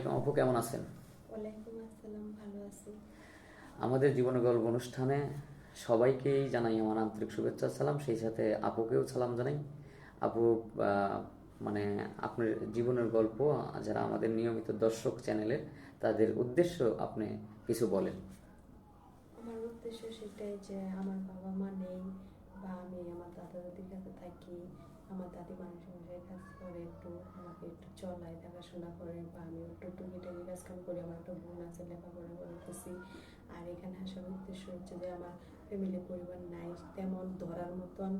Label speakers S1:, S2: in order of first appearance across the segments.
S1: আপু কেমন আছেন?
S2: ওয়ালাইকুম আসসালাম, ভালো আছি।
S1: আমাদের জীবনের গল্প অনুষ্ঠানে সবাইকেই জানাই আমার আন্তরিক শুভেচ্ছা সালাম, সেই সাথে আপুকেও সালাম জানাই। আপু, আহ, মানে আপনার জীবনের গল্প যারা আমাদের নিয়মিত দর্শক চ্যানেলের, তাদের উদ্দেশ্য আপনি কিছু বলেন।
S2: আমার উদ্দেশ্য সেটাই যে আমার বাবা মা নেই, বা আমি আমার দাদা দাদির কাছে থাকি। আমার দাদি মানুষের মশাই কাজ করে, একটু আমাকে একটু চলায়, দেখাশোনা করে, বা আমি একটু টুকিটাকি কাজ কাম করি। আমার একটা বোন আছে, লেখাপড়া করতেছি। আর এখানে আসার উদ্দেশ্য হচ্ছে যে আমার ফ্যামিলি পরিবার নাই তেমন ধরার মতন।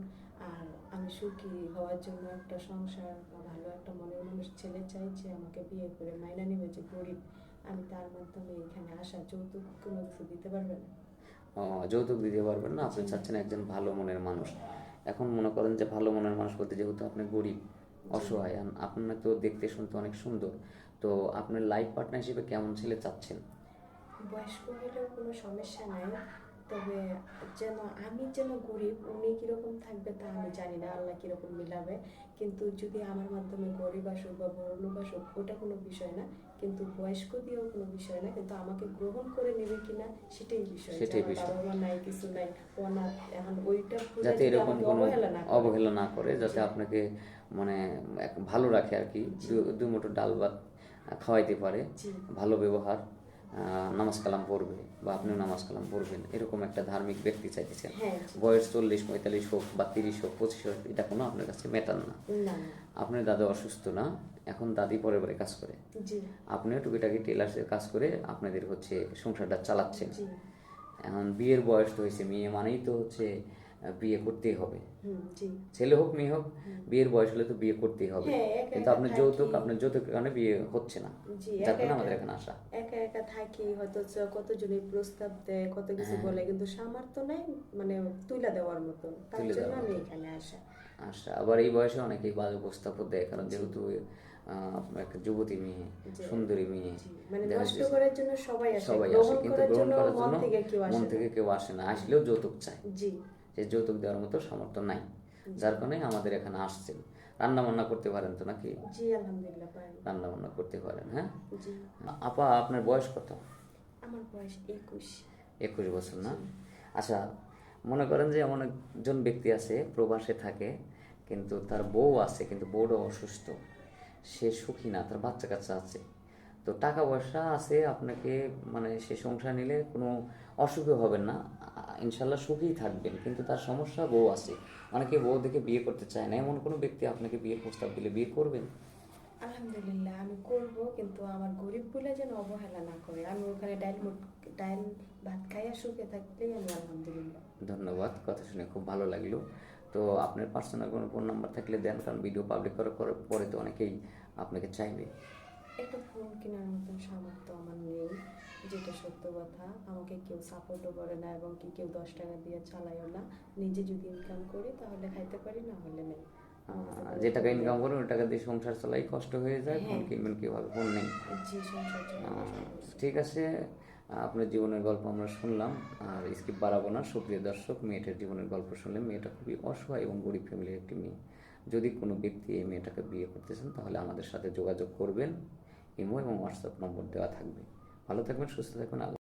S2: আর আমি সুখী হওয়ার জন্য একটা সংসার বা ভালো একটা মনের মানুষ ছেলে চাই, যে আমাকে বিয়ে করে মাইনা নেবে, যে গরিব। আমি তার মাধ্যমে এখানে আসা। যৌতুক কোনো কিছু দিতে পারবে না।
S1: যৌতুক দিতে পারবেন না, আপনি
S2: জি,
S1: চাচ্ছেন একজন ভালো মনের মানুষ। এখন মনে করেন যে ভালো মনের মানুষ বলতে, যেহেতু আপনি গরিব,
S2: জি।
S1: অসহায়, আর আপনার তো দেখতে শুনতে অনেক সুন্দর, তো আপনার লাইফ পার্টনার হিসেবে কেমন ছেলে চাচ্ছেন?
S2: বয়স্ক হইলেও কোনো সমস্যা নাই, তবে যেন আমি যেন গরিব, উনি কিরকম থাকবে তা আমি জানি না, আল্লাহ কিরকম মিলাবে। কিন্তু যদি আমার মাধ্যমে গরিব আসুক বা বড়লোক আসুক, ওটা কোনো বিষয় না। কিন্তু বয়স্ক দিয়েও কোনো বিষয় না, কিন্তু আমাকে গ্রহণ করে নেবে কিনা সেটাই বিষয়। যে
S1: সেটাই
S2: আমার
S1: বিষয়।
S2: বাবা মা নাই, কিছু নাই, অনাথ, এখন ওইটা ভুলে
S1: যাতে
S2: যদি
S1: এরকম
S2: আমাকে
S1: কোনো
S2: অবহেলা না করে।
S1: অবহেলা না করে, যাতে
S2: জি,
S1: আপনাকে মানে ভালো রাখে আর কি,
S2: জি,
S1: দু মুঠো ডাল ভাত খাওয়াইতে পারে,
S2: জি।
S1: ভালো ব্যবহার, নামাজ কালাম পড়বে বা আপনিও
S2: হ্যাঁ,
S1: নামাজ কালাম পড়বেন, এরকম একটা ধার্মিক ব্যক্তি চাইতেছেন।
S2: হ্যাঁ, জি।
S1: বয়স 40 45 হোক বা 30 হোক 25 হোক, এটা কোনো আপনার কাছে ম্যাটার না।
S2: না, না।
S1: আপনার দাদা অসুস্থ না, এখন দাদি পরের বাড়ি কাজ করে,
S2: জি,
S1: আপনিও টুকিটাকি টেলার্সের কাজ করে আপনাদের সংসারটা চালাচ্ছেন।
S2: জি।
S1: এখন বিয়ের বয়স তো হয়েছে, মেয়ে মানেই তো বিয়ে করতেই হবে।
S2: হুম, জি।
S1: ছেলে হোক মেয়ে হোক,
S2: হুম।
S1: বিয়ের বয়স হলে তো বিয়ে করতেই হবে।
S2: হ্যাঁ, একা
S1: কিন্তু
S2: একা
S1: আপনার
S2: থাকি।
S1: যৌতুকের কারণে বিয়ে হচ্ছে না,
S2: জি,
S1: যার
S2: একা
S1: কারণে
S2: একা
S1: আমাদের এখানে আসা।
S2: একা একা থাকি, হয়তো কতজনই প্রস্তাব দেয়, কত কিছু
S1: হ্যাঁ,
S2: বলে, কিন্তু সামর্থ্য নাই মানে তুইলা দেওয়ার মতো। তার
S1: তুলে
S2: জন্য
S1: দেওয়ার
S2: আমি
S1: মতো।
S2: এখানে আসা।
S1: আচ্ছা, আবার এই বয়সে অনেকেই বাজে প্রস্তাবও দেয়, কারণ
S2: জি,
S1: যেহেতু আপনার একটা যুবতী মেয়ে,
S2: যে,
S1: সুন্দরী মেয়ে,
S2: জি, মানে
S1: দেখা
S2: নষ্ট
S1: যাচ্ছে
S2: করার জন্য সবাই আসে,
S1: সবাই আসে,
S2: গ্রহণ
S1: কিন্তু
S2: করার
S1: গ্রহণ
S2: জন্য
S1: করার
S2: মন
S1: জন্য
S2: থেকে কেউ
S1: মন
S2: আসে না।
S1: থেকে কেউ আসে না, আসলেও যৌতুক চায়।
S2: জি,
S1: সে যৌতুক দেওয়ার মতো সামর্থ্য নাই,
S2: জি,
S1: যার কারণে আমাদের এখানে আসছেন। রান্না বান্না করতে পারেন তো নাকি?
S2: জি, আলহামদুলিল্লাহ পারি।
S1: রান্না বান্না করতে পারেন, হ্যাঁ।
S2: জি,
S1: আপা, আপনার বয়স কত?
S2: আমার বয়স 21।
S1: 21 বছর না?
S2: জি,
S1: আচ্ছা, মনে করেন যে এমন একজন ব্যক্তি আছে, প্রবাসে থাকে, কিন্তু তার বউ আছে, কিন্তু বউটা অসুস্থ, সে সুখী না, তার বাচ্চা কাচ্চা আছে, তো টাকা পয়সা আছে, আপনাকে মানে সে সংসার নিলে কোনো অসুখও হবেন না, ইনশাল্লাহ সুখীই থাকবেন, কিন্তু তার সমস্যা বউ আছে, অনেকে বউ দেখে বিয়ে করতে চায় না, এমন কোনো ব্যক্তি আপনাকে বিয়ের প্রস্তাব দিলে বিয়ে করবেন?
S2: আলহামদুলিল্লাহ আমি করব, কিন্তু আমার গরিব বলে যেন অবহেলা না করে। আমি ওখানে ডাইল ভাত খাইয়া সুখে থাকলেই আমি আলহামদুলিল্লাহ।
S1: ধন্যবাদ, কথা শুনে খুব ভালো লাগলো। তো আপনার পার্সোনাল কোনো ফোন নাম্বার থাকলে দেন, কারণ ভিডিও পাবলিক করার পরে তো অনেকেই আপনাকে চাইবে।
S2: একটা ফোন কেনার মতন সামর্থ্য আমার নেই, যেটা সত্য কথা। আমাকে কেউ সাপোর্টও করে না, এবং কি কেউ 10 টাকা দিয়ে চালাইও না। নিজে যদি ইনকাম করি তাহলে খাইতে পারি, না হলে নেই। আমার কাছে কোনো
S1: যে টাকা
S2: ফোন নেই।
S1: ইনকাম করেন ওই টাকা দিয়ে সংসার চালাই কষ্ট হয়ে যায়, ফোন
S2: হ্যাঁ,
S1: কিনবেন কীভাবে, ফোন নেই।
S2: জি, সংসার চালাই কষ্ট হয়ে যায়।
S1: ঠিক আছে, আপনার জীবনের গল্প আমরা শুনলাম, আর স্কিপ বাড়াবো না। সুপ্রিয় দর্শক, মেয়েটার জীবনের গল্প শুনলেন। মেয়েটা খুবই অসহায় এবং গরিব ফ্যামিলির একটি মেয়ে। যদি কোনো ব্যক্তি এই মেয়েটাকে বিয়ে করতে চান, তাহলে আমাদের সাথে যোগাযোগ করবেন। ইমো এবং হোয়াটসঅ্যাপ নম্বর দেওয়া থাকবে। ভালো থাকবেন, সুস্থ থাকবেন, আল্লাহ।